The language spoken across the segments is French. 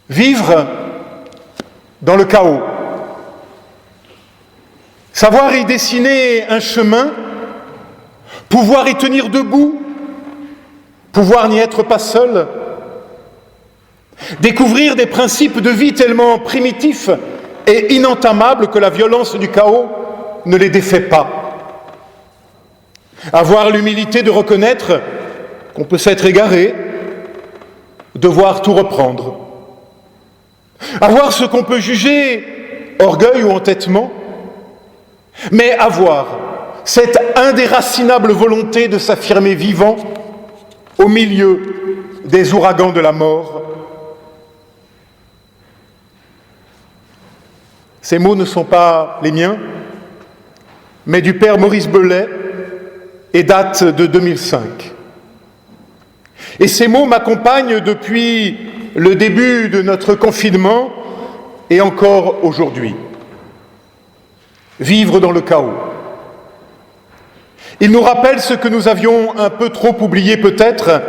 Vivre dans le chaos, savoir y dessiner un chemin, pouvoir y tenir debout, pouvoir n'y être pas seul, découvrir des principes de vie tellement primitifs et inentamables que la violence du chaos ne les défait pas. Avoir l'humilité de reconnaître qu'on peut s'être égaré, devoir tout reprendre. Avoir ce qu'on peut juger orgueil ou entêtement, mais avoir cette indéracinable volonté de s'affirmer vivant au milieu des ouragans de la mort. Ces mots ne sont pas les miens, mais du père Maurice Belay et datent de 2005. Et ces mots m'accompagnent depuis le début de notre confinement et encore aujourd'hui. Vivre dans le chaos. Il nous rappelle ce que nous avions un peu trop oublié peut-être,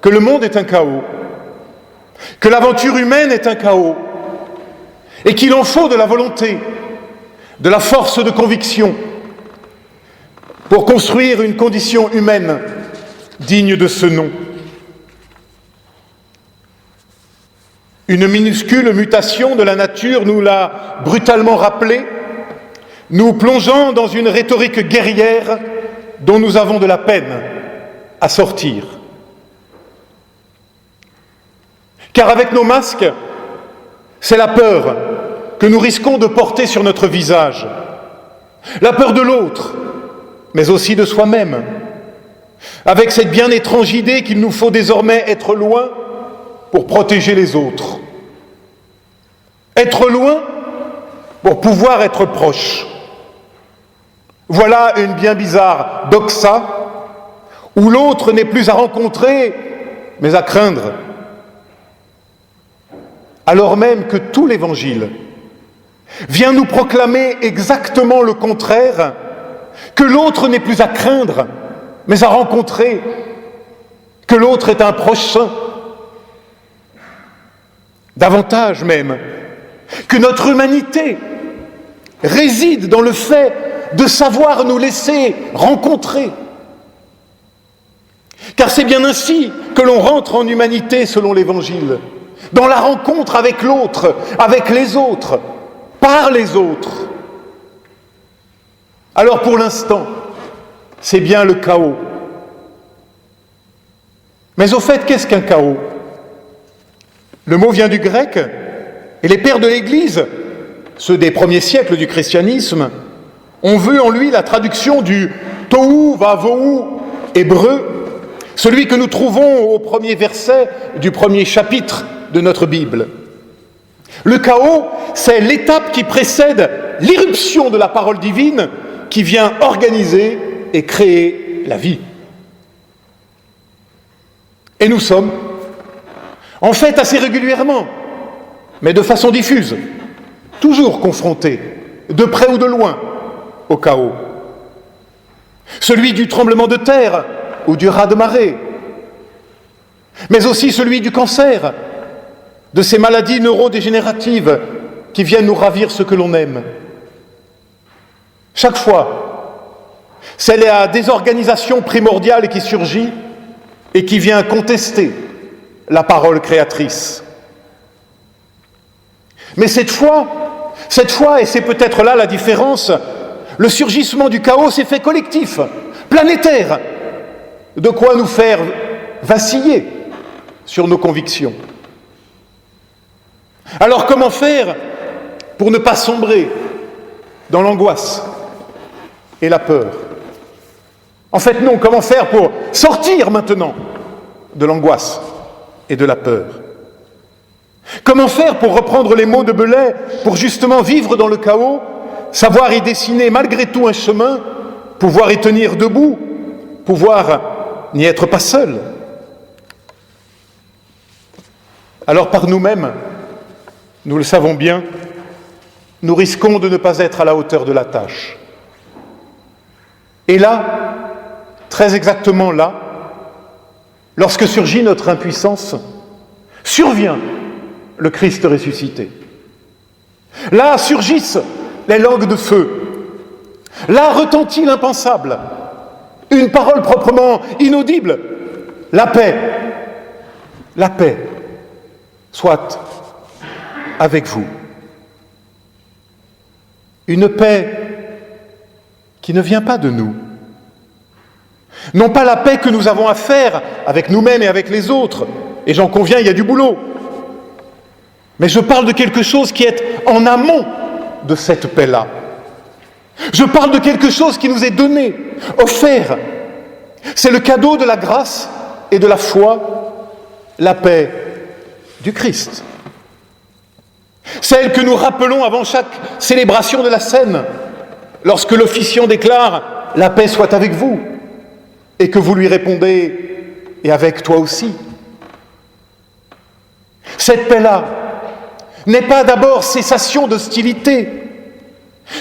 que le monde est un chaos, que l'aventure humaine est un chaos, et qu'il en faut de la volonté, de la force de conviction, pour construire une condition humaine digne de ce nom. Une minuscule mutation de la nature nous l'a brutalement rappelé, nous plongeant dans une rhétorique guerrière dont nous avons de la peine à sortir. Car avec nos masques, c'est la peur que nous risquons de porter sur notre visage. La peur de l'autre, mais aussi de soi-même. Avec cette bien étrange idée qu'il nous faut désormais être loin pour protéger les autres. Être loin pour pouvoir être proche. Voilà une bien bizarre doxa où l'autre n'est plus à rencontrer, mais à craindre. Alors même que tout l'Évangile vient nous proclamer exactement le contraire, que l'autre n'est plus à craindre, mais à rencontrer, que l'autre est un proche saint. Davantage même, que notre humanité réside dans le fait de savoir nous laisser rencontrer. Car c'est bien ainsi que l'on rentre en humanité selon l'Évangile, dans la rencontre avec l'autre, avec les autres, par les autres. Alors pour l'instant, c'est bien le chaos. Mais au fait, qu'est-ce qu'un chaos ? Le mot vient du grec, et les pères de l'Église, ceux des premiers siècles du christianisme, ont vu en lui la traduction du tohu vavohu hébreu, celui que nous trouvons au premier verset du premier chapitre de notre Bible. Le chaos, c'est l'étape qui précède l'irruption de la parole divine qui vient organiser et créer la vie. Et nous sommes, en fait, assez régulièrement, mais de façon diffuse, toujours confrontés, de près ou de loin, au chaos. Celui du tremblement de terre ou du raz-de-marée, mais aussi celui du cancer, de ces maladies neurodégénératives qui viennent nous ravir ce que l'on aime. Chaque fois, c'est la désorganisation primordiale qui surgit et qui vient contester la parole créatrice. Mais cette fois, et c'est peut-être là la différence, le surgissement du chaos s'est fait collectif, planétaire, de quoi nous faire vaciller sur nos convictions. Alors comment faire pour ne pas sombrer dans l'angoisse et la peur ? En fait non, comment faire pour sortir maintenant de l'angoisse et de la peur ? Comment faire pour reprendre les mots de Belay, pour justement vivre dans le chaos, savoir y dessiner malgré tout un chemin, pouvoir y tenir debout, pouvoir n'y être pas seul ? Alors par nous-mêmes, nous le savons bien, nous risquons de ne pas être à la hauteur de la tâche. Et là, très exactement là, lorsque surgit notre impuissance, survient le Christ ressuscité. Là surgissent les langues de feu. Là retentit l'impensable. Une parole proprement inaudible. La paix soit avec vous. Une paix qui ne vient pas de nous. Non pas la paix que nous avons à faire avec nous-mêmes et avec les autres, et j'en conviens, il y a du boulot. Mais je parle de quelque chose qui est en amont de cette paix-là. Je parle de quelque chose qui nous est donné, offert. C'est le cadeau de la grâce et de la foi, la paix du Christ. Celle que nous rappelons avant chaque célébration de la scène, lorsque l'officiant déclare « La paix soit avec vous » et que vous lui répondez « Et avec toi aussi ». Cette paix-là n'est pas d'abord cessation d'hostilité.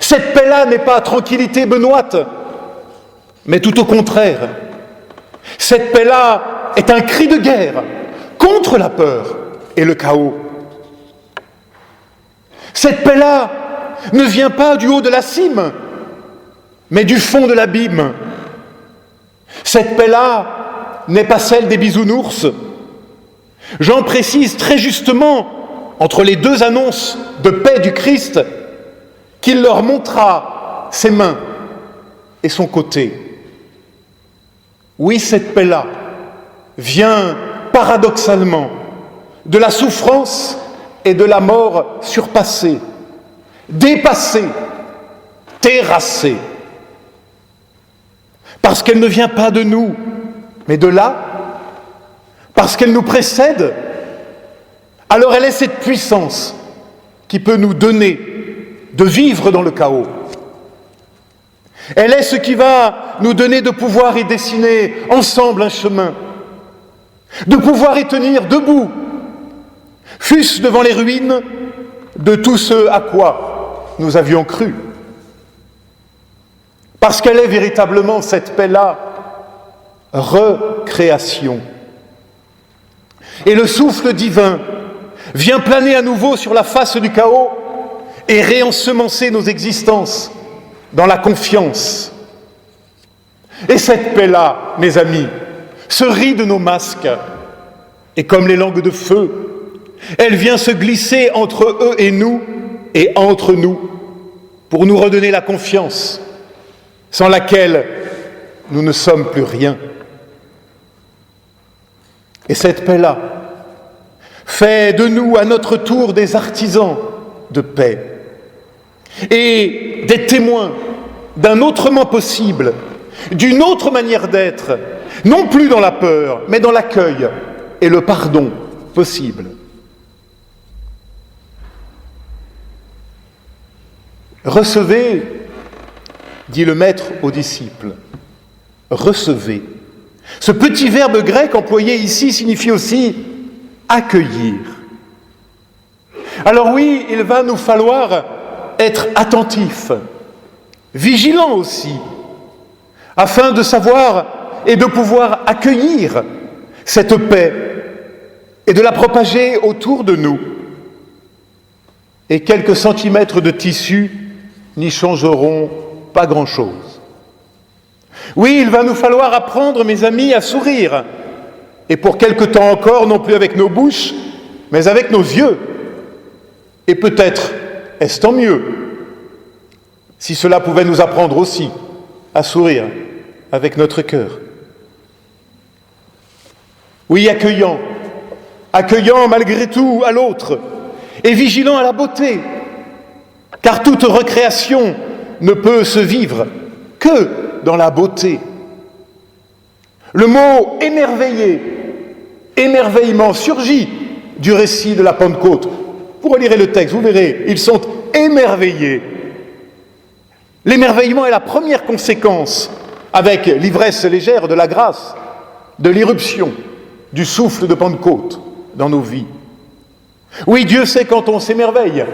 Cette paix-là n'est pas tranquillité benoîte, mais tout au contraire. Cette paix-là est un cri de guerre contre la peur et le chaos. Cette paix-là ne vient pas du haut de la cime, mais du fond de l'abîme. Cette paix-là n'est pas celle des bisounours. Jean précise très justement, entre les deux annonces de paix du Christ, qu'il leur montra ses mains et son côté. Oui, cette paix-là vient paradoxalement de la souffrance et de la mort surpassée, dépassée, terrassée. Parce qu'elle ne vient pas de nous, mais de là, parce qu'elle nous précède, alors elle est cette puissance qui peut nous donner de vivre dans le chaos. Elle est ce qui va nous donner de pouvoir y dessiner ensemble un chemin, de pouvoir y tenir debout, fût-ce devant les ruines de tout ce à quoi nous avions cru. Parce qu'elle est véritablement cette paix-là, recréation. Et le souffle divin vient planer à nouveau sur la face du chaos et réensemencer nos existences dans la confiance. Et cette paix-là, mes amis, se rit de nos masques, et comme les langues de feu, elle vient se glisser entre eux et entre nous, pour nous redonner la confiance, sans laquelle nous ne sommes plus rien. Et cette paix-là fait de nous à notre tour des artisans de paix et des témoins d'un autrement possible, d'une autre manière d'être, non plus dans la peur, mais dans l'accueil et le pardon possible. Recevez, dit le Maître aux disciples, recevez. Ce petit verbe grec employé ici signifie aussi accueillir. Alors oui, il va nous falloir être attentifs, vigilants aussi, afin de savoir et de pouvoir accueillir cette paix et de la propager autour de nous. Et quelques centimètres de tissu n'y changeront pas grand-chose. Oui, il va nous falloir apprendre, mes amis, à sourire, et pour quelque temps encore, non plus avec nos bouches, mais avec nos yeux. Et peut-être est-ce tant mieux, si cela pouvait nous apprendre aussi à sourire avec notre cœur. Oui, accueillant malgré tout à l'autre, et vigilant à la beauté, car toute recréation ne peut se vivre que dans la beauté. Le mot émerveillement surgit du récit de la Pentecôte. Vous relirez le texte, vous verrez, ils sont émerveillés. L'émerveillement est la première conséquence, avec l'ivresse légère de la grâce, de l'irruption, du souffle de Pentecôte dans nos vies. Oui, Dieu sait quand on s'émerveille,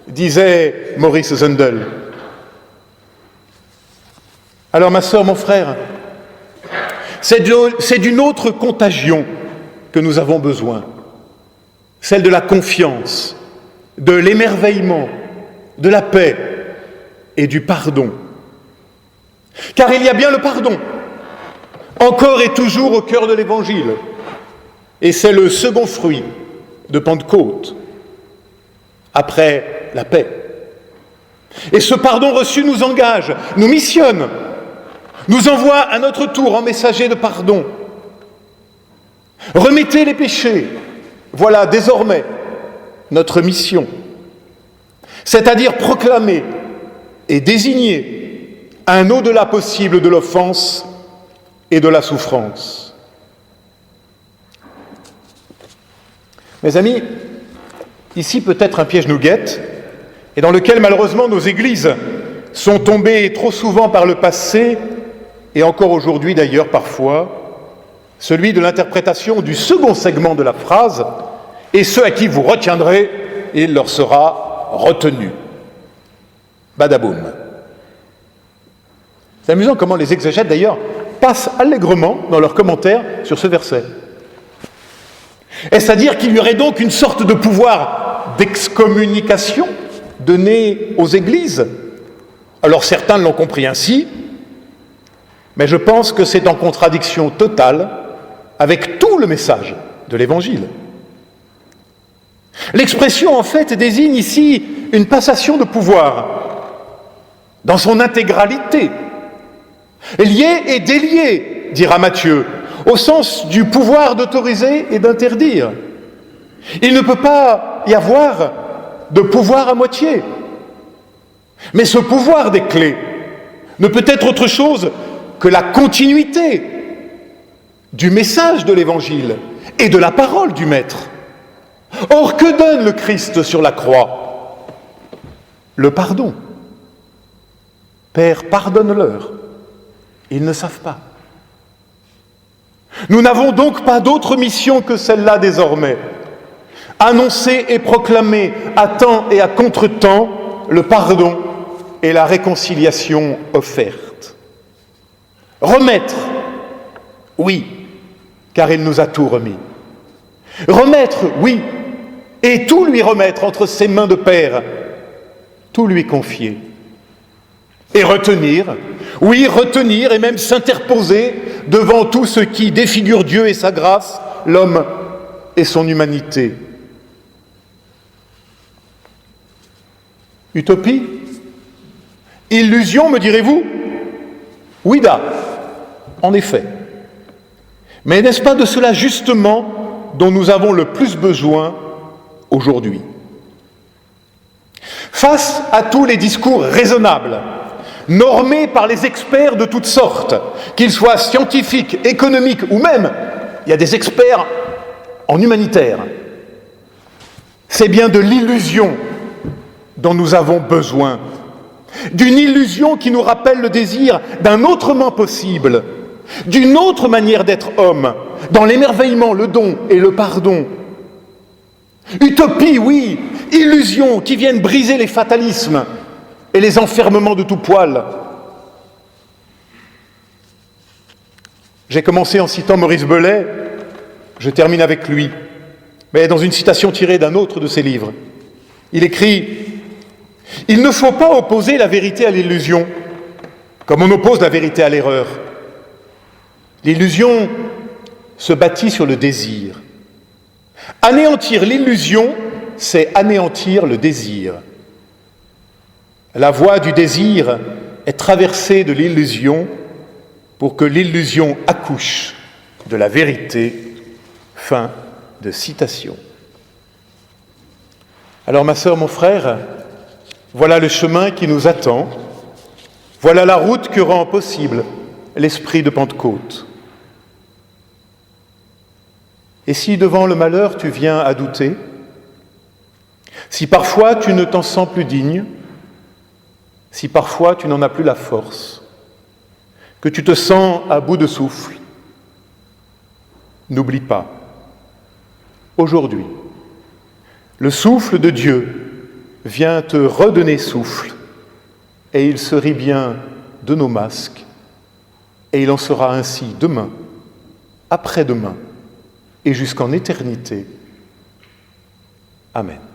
disait Maurice Zundel. Alors ma sœur, mon frère, c'est d'une autre contagion que nous avons besoin. celle de la confiance, de l'émerveillement, de la paix et du pardon. Car il y a bien le pardon, encore et toujours au cœur de l'Évangile, et c'est le second fruit de Pentecôte, après la paix. Et ce pardon reçu nous engage, nous missionne, nous envoie à notre tour en messager de pardon. Remettez les péchés, voilà désormais notre mission, c'est-à-dire proclamer et désigner un au-delà possible de l'offense et de la souffrance. Mes amis, ici peut-être un piège nous guette, et dans lequel malheureusement nos églises sont tombées trop souvent par le passé, et encore aujourd'hui d'ailleurs parfois, celui de l'interprétation du second segment de la phrase, et ceux à qui vous retiendrez, il leur sera retenu. Badaboum. C'est amusant comment les exégètes d'ailleurs passent allègrement dans leurs commentaires sur ce verset. Est-ce à dire qu'il y aurait donc une sorte de pouvoir d'excommunication donné aux églises? Alors certains l'ont compris ainsi, mais je pense que c'est en contradiction totale avec tout le message de l'Évangile. L'expression, en fait, désigne ici une passation de pouvoir dans son intégralité, liée et déliée, dira Matthieu, au sens du pouvoir d'autoriser et d'interdire. Il ne peut pas y avoir de pouvoir à moitié. Mais ce pouvoir des clés ne peut être autre chose que la continuité du message de l'Évangile et de la parole du Maître. Or, que donne le Christ sur la croix? Le pardon. Père, pardonne-leur, ils ne savent pas. Nous n'avons donc pas d'autre mission que celle-là désormais. Annoncer et proclamer à temps et à contre-temps le pardon et la réconciliation offerte. Remettre, oui, car il nous a tout remis. Remettre, oui, et tout lui remettre entre ses mains de Père, tout lui confier. Et retenir, oui, retenir et même s'interposer devant tout ce qui défigure Dieu et sa grâce, l'homme et son humanité. Utopie? Illusion, me direz-vous? Oui, en effet. Mais n'est-ce pas de cela justement dont nous avons le plus besoin aujourd'hui? Face à tous les discours raisonnables, normés par les experts de toutes sortes, qu'ils soient scientifiques, économiques ou même, il y a des experts en humanitaire, c'est bien de l'illusion dont nous avons besoin, d'une illusion qui nous rappelle le désir d'un autrement possible, d'une autre manière d'être homme, dans l'émerveillement, le don et le pardon. Utopie, oui, illusion qui viennent briser les fatalismes et les enfermements de tout poil. J'ai commencé en citant Maurice Bellet, je termine avec lui, mais dans une citation tirée d'un autre de ses livres. Il écrit « Il ne faut pas opposer la vérité à l'illusion, comme on oppose la vérité à l'erreur. L'illusion se bâtit sur le désir. Anéantir l'illusion, c'est anéantir le désir. La voie du désir est traversée de l'illusion pour que l'illusion accouche de la vérité. » Fin de citation. Alors ma sœur, mon frère, voilà le chemin qui nous attend, voilà la route que rend possible l'esprit de Pentecôte. Et si devant le malheur tu viens à douter, si parfois tu ne t'en sens plus digne, si parfois tu n'en as plus la force, que tu te sens à bout de souffle, n'oublie pas, aujourd'hui, le souffle de Dieu vient te redonner souffle, et il se rit bien de nos masques, et il en sera ainsi demain, après-demain, et jusqu'en éternité. Amen.